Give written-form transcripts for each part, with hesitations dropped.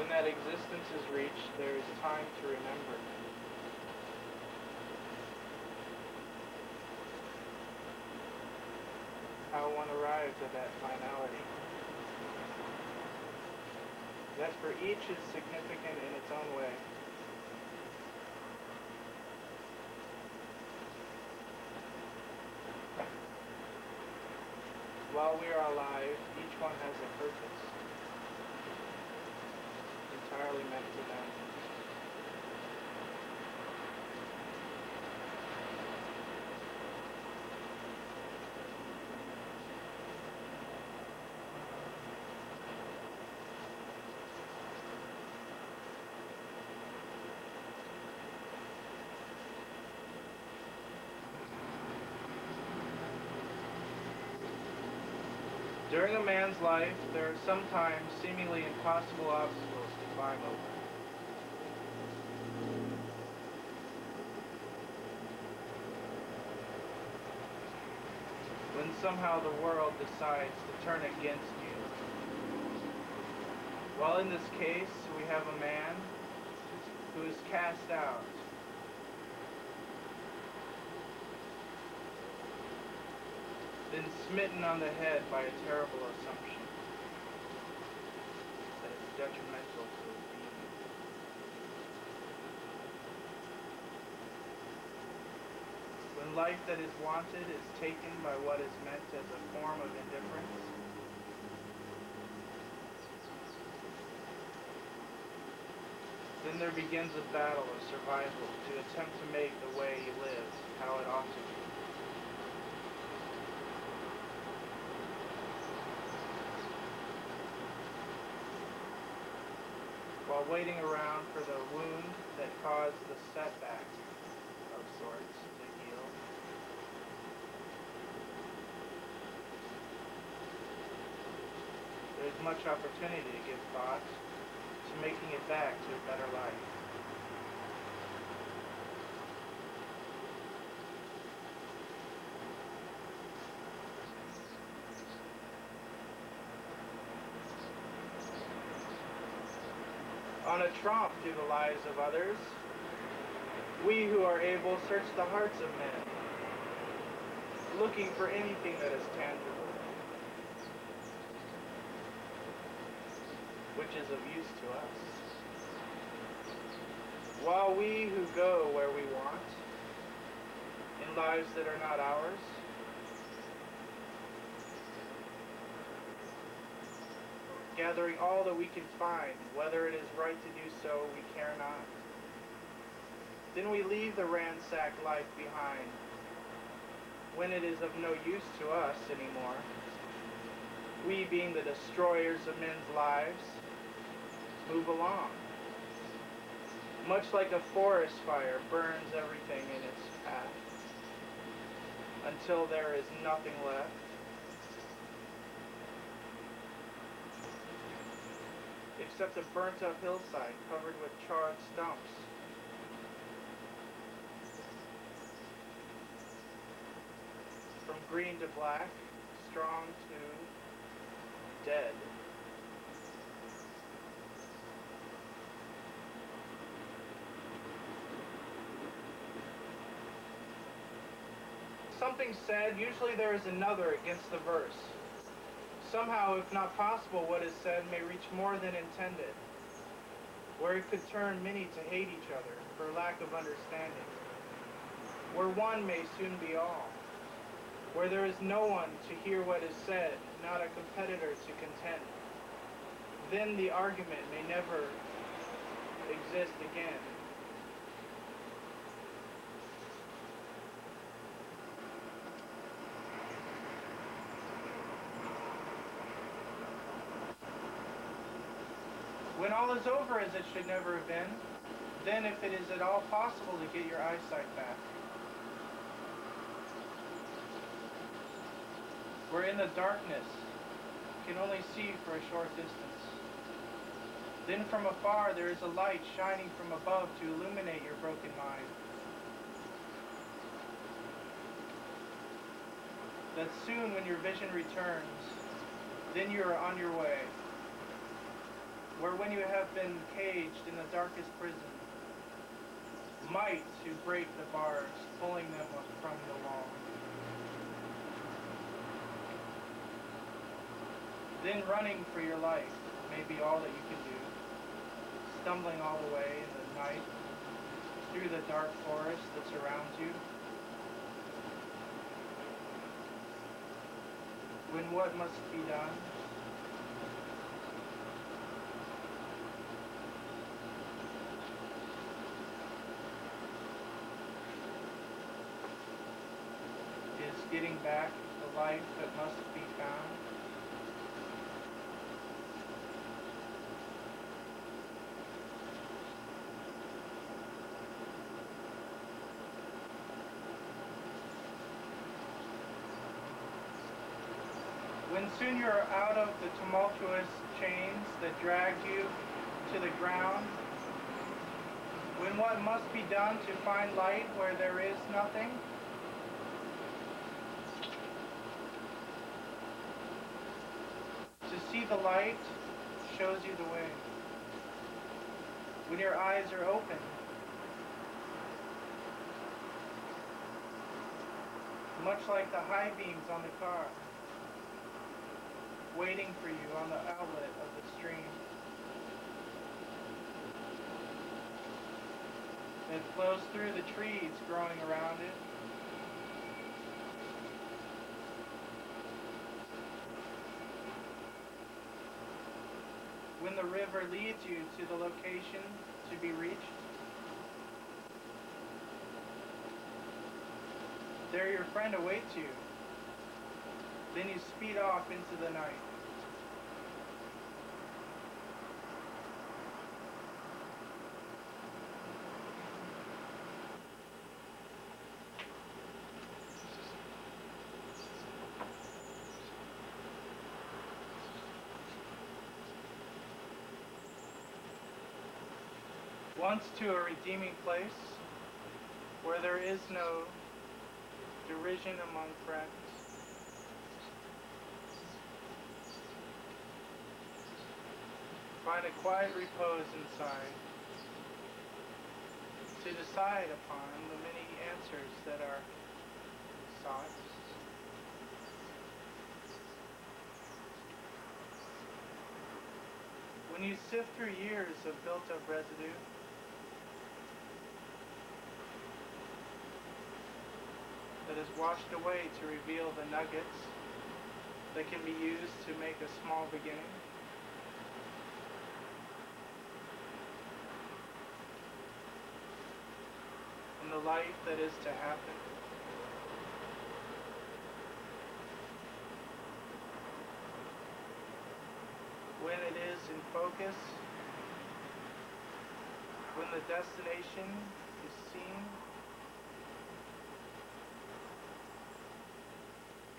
When that existence is reached, there is time to remember. How one arrives at that finality. That for each is significant in its own way. While we are alive, each one has a purpose, entirely meant for them. During a man's life, there are sometimes seemingly impossible obstacles to climb over. When somehow the world decides to turn against you. While in this case, we have a man who is cast out. Then smitten on the head by a terrible assumption that is detrimental to his being. When life that is wanted is taken by what is meant as a form of indifference, then there begins a battle of survival to attempt to make the way you live how it ought to be. While waiting around for the wound that caused the setback of sorts to heal. There's much opportunity to give thought to making it back to a better life. On a trompe through the lives of others, we who are able search the hearts of men, looking for anything that is tangible, which is of use to us. While we who go where we want, in lives that are not ours, gathering all that we can find, whether it is right to do so, we care not. Then we leave the ransacked life behind, when it is of no use to us anymore. We, being the destroyers of men's lives, move along. Much like a forest fire burns everything in its path, until there is nothing left. Except a burnt-up hillside covered with charred stumps. From green to black, strong to dead. Something said, usually there is another against the verse. Somehow, if not possible, what is said may reach more than intended, where it could turn many to hate each other for lack of understanding, where one may soon be all, where there is no one to hear what is said, not a competitor to contend. Then the argument may never exist again. When all is over as it should never have been, then if it is at all possible to get your eyesight back. Where in the darkness you can only see for a short distance. Then from afar there is a light shining from above to illuminate your broken mind. That soon when your vision returns, then you are on your way. Where or when you have been caged in the darkest prison. Might to break the bars, pulling them up from the wall. Then running for your life may be all that you can do, stumbling all the way in the night through the dark forest that surrounds you. When what must be done is getting back the life that must be found. When soon you are out of the tumultuous chains that dragged you to the ground, when what must be done to find light where there is nothing, to see the light shows you the way. When your eyes are open, much like the high beams on the car, waiting for you on the outlet of the stream that flows through the trees growing around it. When the river leads you to the location to be reached, there your friend awaits you. Then you speed off into the night. Once to a redeeming place where there is no derision among friends. Find a quiet repose inside to decide upon the many answers that are sought. When you sift through years of built-up residue, that is washed away to reveal the nuggets that can be used to make a small beginning, the life that is to happen. When it is in focus, when the destination is seen,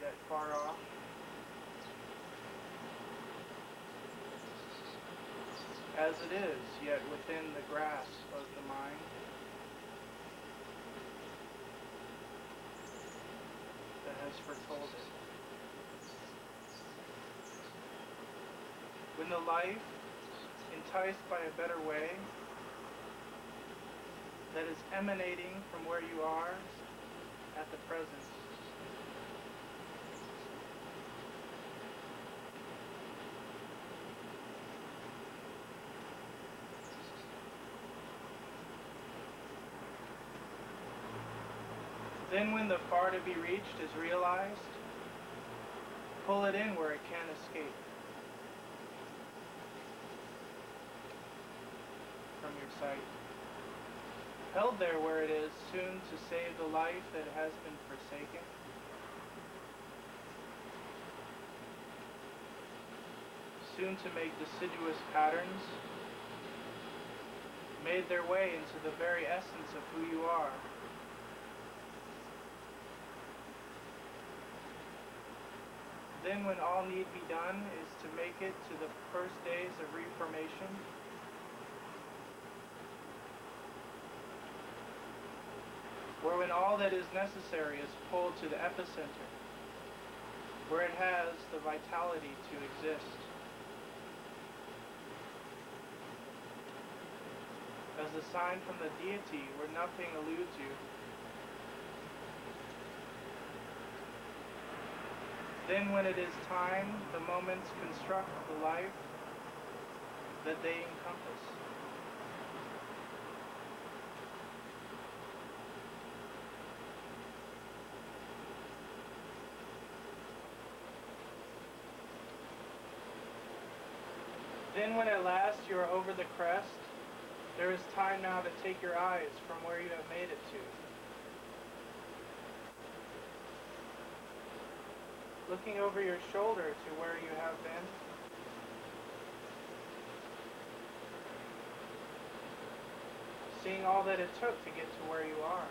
yet far off, as it is, yet within the grasp of the mind. Has foretold it. When the life, enticed by a better way, that is emanating from where you are at the present, then when the far to be reached is realized, pull it in where it can escape from your sight. Held there where it is soon to save the life that has been forsaken. Soon to make deciduous patterns, made their way into the very essence of who you are. Then when all need be done is to make it to the first days of reformation, where when all that is necessary is pulled to the epicenter, where it has the vitality to exist. as a sign from the deity where nothing eludes you. Then when it is time, the moments construct the life that they encompass. Then when at last you are over the crest, there is time now to take your eyes from where you have made it to. Looking over your shoulder to where you have been. Seeing all that it took to get to where you are.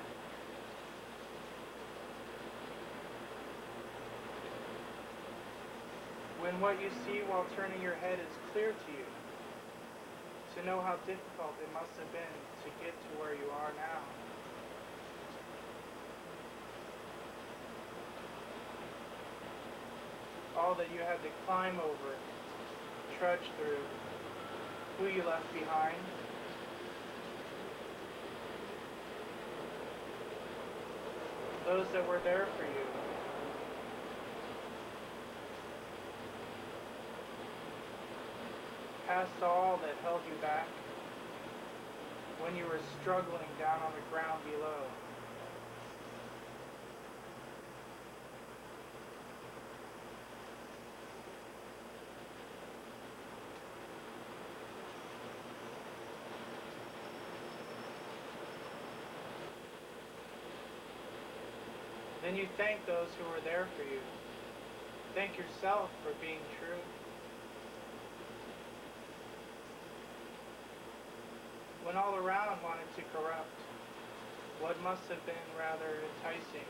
When what you see while turning your head is clear to you, to know how difficult it must have been to get to where you are now. All that you had to climb over, trudge through, who you left behind, those that were there for you, past all that held you back when you were struggling down on the ground below. Then you thank those who were there for you. Thank yourself for being true. When all around wanted to corrupt, what must have been rather enticing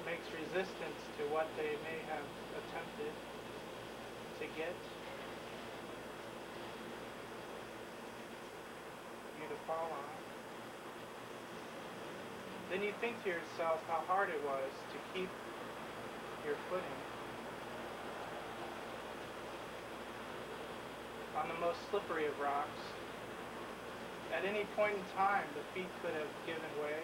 makes resistance to what they may have attempted to get you to fall on. Then you think to yourself how hard it was to keep your footing on the most slippery of rocks. At any point in time, the feet could have given way.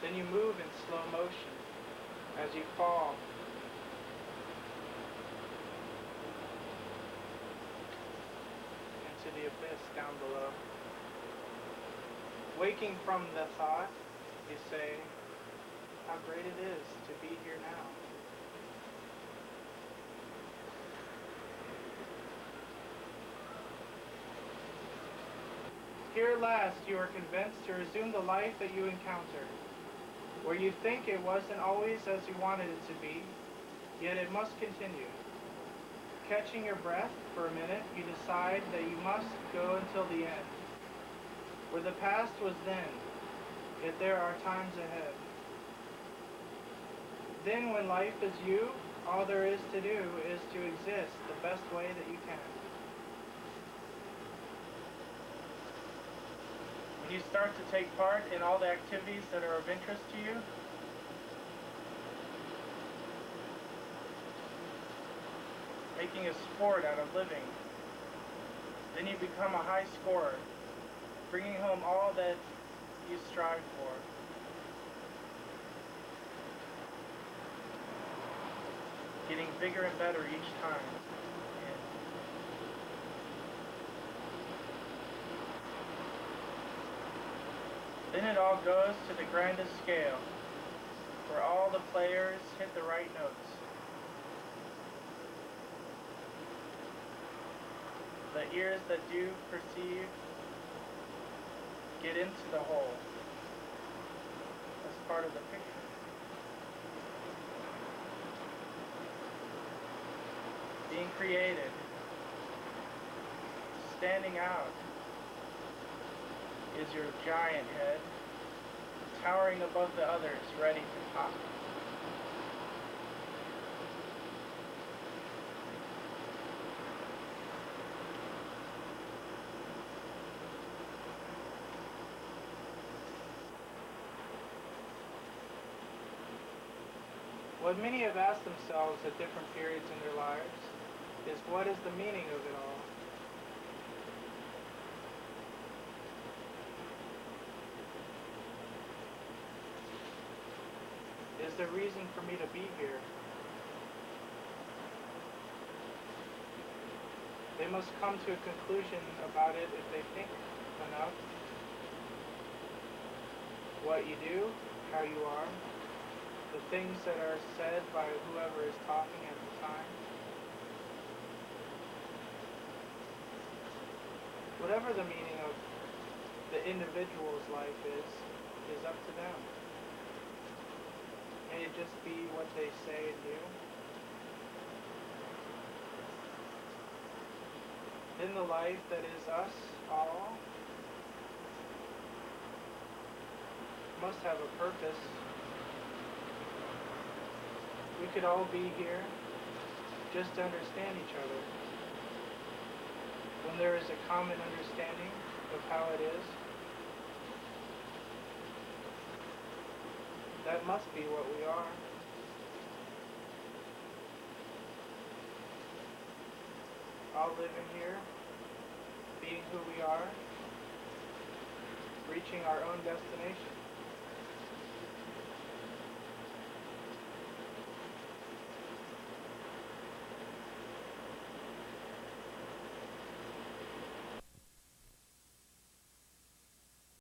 Then you move in slow motion as you fall. Into the abyss down below. Waking from the thought, you say, how great it is to be here now. Here at last you are convinced to resume the life that you encounter, where you think it wasn't always as you wanted it to be, yet it must continue. Catching your breath for a minute, you decide that you must go until the end. Where the past was then, yet there are times ahead. Then when life is you, all there is to do is to exist the best way that you can. When you start to take part in all the activities that are of interest to you, making a sport out of living, then you become a high scorer, bringing home all that you strive for. Getting bigger and better each time. Then it all goes to the grandest scale, where all the players hit the right notes. The ears that do perceive get into the whole as part of the picture. Being created, standing out, is your giant head, towering above the others, ready to pop. What many have asked themselves at different periods in their lives is, what is the meaning of it all? Is there reason for me to be here? They must come to a conclusion about it if they think enough. What you do, how you are, the things that are said by whoever is talking at the time. Whatever the meaning of the individual's life is up to them. May it just be what they say and do. In the life that is us all must have a purpose. We could all be here just to understand each other. When there is a common understanding of how it is, that must be what we are. All living here, being who we are, reaching our own destination.